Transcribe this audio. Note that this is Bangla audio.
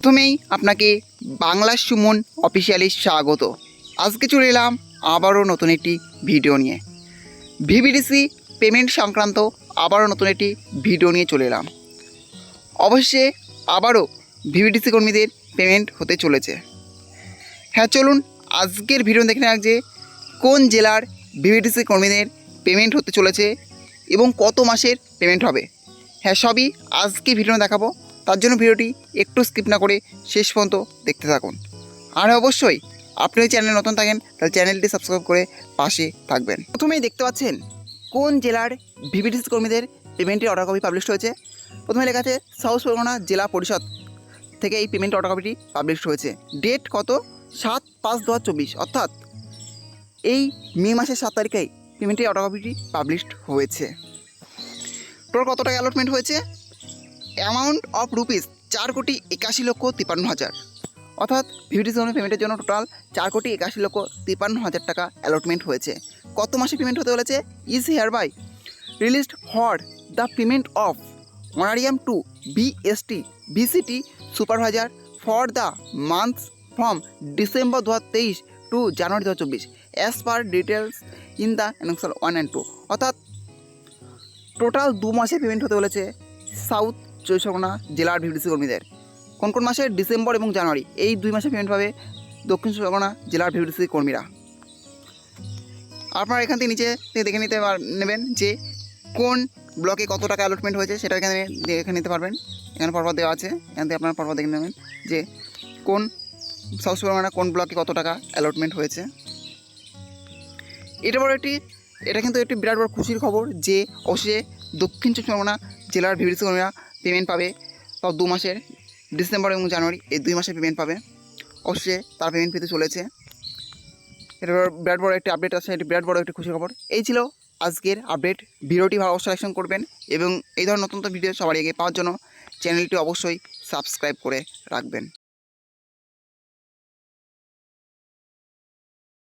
প্রথমেই আপনাকে বাংলা সুমন অফিসিয়ালি স্বাগত। আজকে চলে এলাম আবারও নতুন একটি ভিডিও নিয়ে। ভিভিডিসি পেমেন্ট সংক্রান্ত আবারও নতুন একটি ভিডিও নিয়ে চলে এলাম। অবশ্যই আবারও ভিভিডিসি কর্মীদের পেমেন্ট হতে চলেছে। হ্যাঁ, চলুন আজকের ভিডিও দেখে নেওয়া যে কোন জেলার ভিভিডিসি কর্মীদের পেমেন্ট হতে চলেছে এবং কত মাসের পেমেন্ট হবে। হ্যাঁ, সবই আজকে ভিডিও দেখাবো। তার জন্য ভিডিওটি একটু স্কিপ না করে শেষ পর্যন্ত দেখতে থাকুন। আর অবশ্যই আপনি ওই চ্যানেলে নতুন থাকেন তাহলে চ্যানেলটি সাবস্ক্রাইব করে পাশে থাকবেন। প্রথমেই দেখতে পাচ্ছেন কোন জেলার ভিভিডিসি কর্মীদের পেমেন্টের অর্ডার কপি পাবলিশ হয়েছে। প্রথমে লেখা আছে সাউথ পরগনা জেলা পরিষদ থেকে এই পেমেন্ট অর্ডার কপিটি পাবলিশ হয়েছে। ডেট কত? 7/5/2024, অর্থাৎ এই মে মাসের 7 তারিখেই পেমেন্টের অর্ডার কপিটি পাবলিশ হয়েছে। টোটাল কত টাকা অ্যালটমেন্ট হয়েছে? অ্যামাউন্ট অফ রুপিস 4,81,53,000, অর্থাৎ ভিভিডিসি পেমেন্টের জন্য টোটাল 4,81,53,000 টাকা অ্যালটমেন্ট হয়েছে। কত মাসে পেমেন্ট হতে চলেছে? Is hereby released for the payment of honorarium to BST VCT supervisor for the months from December 2023 to January 2024 as per details in the annexure 1 and 2, অর্থাৎ টোটাল 2 মাসে পেমেন্ট হতে চলেছে সাউথ চব্বিশ পরগনা জেলার ভিভিডিসি কর্মীদের। কোন কোন মাসে? ডিসেম্বর এবং জানুয়ারি, এই 2 মাসে পেমেন্ট পাবে দক্ষিণ চব্বিশ পরগনা জেলার ভিভিডিসি কর্মীরা। আপনারা এখান থেকে নিচে দেখে নেবেন যে কোন ব্লকে কত টাকা অ্যালটমেন্ট হয়েছে, সেটা এখানে দেখে নিতে পারবেন। এখানে পরপর দেওয়া আছে, এখান থেকে আপনারা পরপর দেখে নেবেন যে কোন সাউথ চব্বিশ পরগনা কোন ব্লকে কত টাকা অ্যালটমেন্ট হয়েছে। এটা কিন্তু একটি বিরাট বড় খুশির খবর যে অবশ্যই দক্ষিণ চব্বিশ পরগনা জেলার ভিভিডিসি কর্মীরা পেমেন্ট পাবে। তাও 2 মাসের, ডিসেম্বর এবং জানুয়ারি, এই 2 মাসের পেমেন্ট পাবে। অবশ্যই তারা পেমেন্ট পেতে চলেছে। এটা বিরাট বড় একটি আপডেট আছে, এটি বিরাট বড় একটি খুশির খবর। এই ছিল আজকের আপডেট। ভিডিওটি ভালো অবশ্যই লাইক করবেন এবং এই ধরনের নতুন ভিডিও সবার আগে পাওয়ার জন্য চ্যানেলটি অবশ্যই সাবস্ক্রাইব করে রাখবেন।